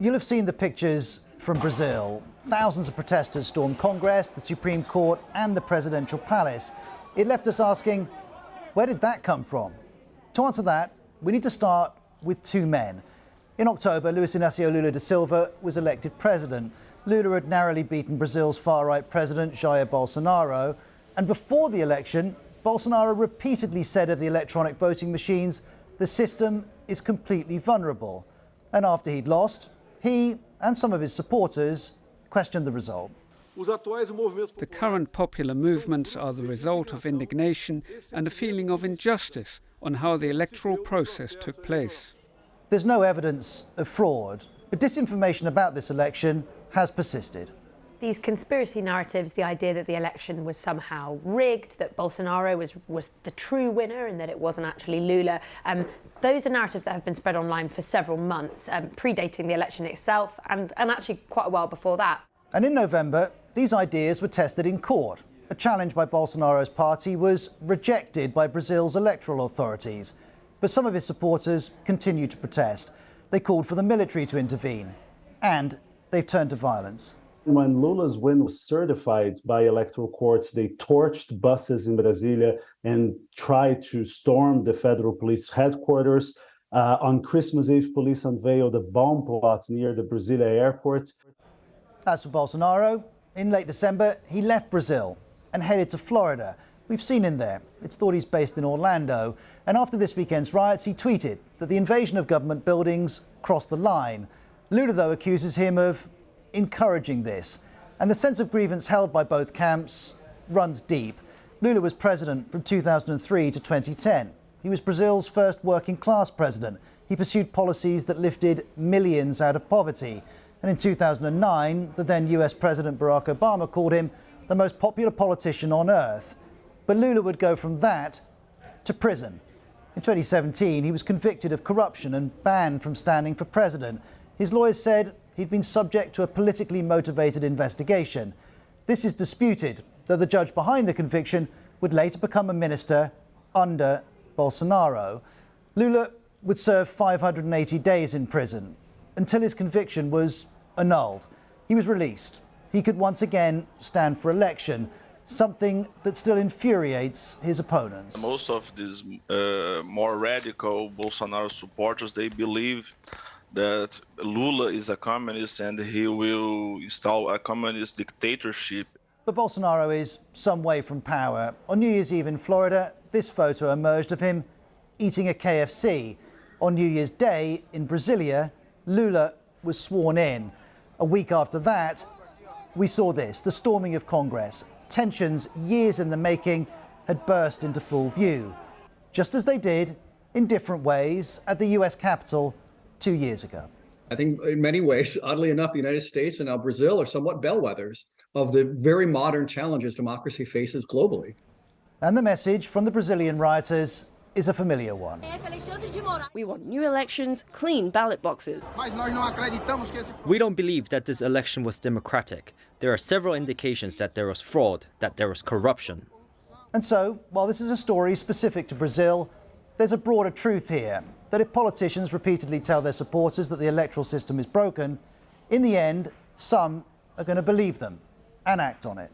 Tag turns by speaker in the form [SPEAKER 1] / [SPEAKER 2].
[SPEAKER 1] You'll have seen the pictures from Brazil. Thousands of protesters stormed Congress, the Supreme Court and the presidential palace. It left us asking, where did that come from? To answer that, we need to start with two men. In October, Luiz Inácio Lula da Silva was elected president. Lula had narrowly beaten Brazil's far-right president, Jair Bolsonaro. And before the election, Bolsonaro repeatedly said of the electronic voting machines, the system is completely vulnerable. And after he'd lost, he and some of his supporters questioned the result.
[SPEAKER 2] The current popular movements are the result of indignation and a feeling of injustice on how the electoral process took place.
[SPEAKER 1] There's no evidence of fraud, but disinformation about this election has persisted.
[SPEAKER 3] These conspiracy narratives, the idea that the election was somehow rigged, that Bolsonaro was the true winner and that it wasn't actually Lula, those are narratives that have been spread online for several months, predating the election itself and actually quite a while before that.
[SPEAKER 1] And in November, these ideas were tested in court. A challenge by Bolsonaro's party was rejected by Brazil's electoral authorities. But some of his supporters continued to protest. They called for the military to intervene. And they've turned to violence.
[SPEAKER 4] When Lula's win was certified by electoral courts, they torched buses in Brasilia and tried to storm the federal police headquarters. On Christmas Eve, police unveiled a bomb plot near the Brasilia airport.
[SPEAKER 1] As for Bolsonaro, in late December, he left Brazil and headed to Florida. We've seen him there. It's thought he's based in Orlando. And after this weekend's riots, he tweeted that the invasion of government buildings crossed the line. Lula, though, accuses him of encouraging this. And the sense of grievance held by both camps runs deep. Lula was president from 2003 to 2010. He was Brazil's first working-class president. He pursued policies that lifted millions out of poverty. And in 2009, the then US President Barack Obama called him the most popular politician on earth. But Lula would go from that to prison. In 2017, he was convicted of corruption and banned from standing for president. His lawyers said he'd been subject to a politically motivated investigation. This is disputed, though the judge behind the conviction would later become a minister under Bolsonaro. Lula would serve 580 days in prison until his conviction was annulled. He was released. He could once again stand for election, something that still infuriates his opponents.
[SPEAKER 5] Most of these more radical Bolsonaro supporters, they believe that Lula is a communist and he will install a communist dictatorship.
[SPEAKER 1] But Bolsonaro is some way from power. On New Year's Eve in Florida, this photo emerged of him eating a KFC. On New Year's Day in Brasilia, Lula was sworn in. A week after that, we saw this, the storming of Congress. Tensions years in the making had burst into full view, just as they did in different ways at the US Capitol 2 years ago.
[SPEAKER 6] I think in many ways, oddly enough, the United States and now Brazil are somewhat bellwethers of the very modern challenges democracy faces globally.
[SPEAKER 1] And the message from the Brazilian rioters is a familiar one.
[SPEAKER 7] We want new elections, clean ballot boxes.
[SPEAKER 8] We don't believe that this election was democratic. There are several indications that there was fraud, that there was corruption.
[SPEAKER 1] And so, while this is a story specific to Brazil, there's a broader truth here, that if politicians repeatedly tell their supporters that the electoral system is broken, in the end, some are going to believe them and act on it.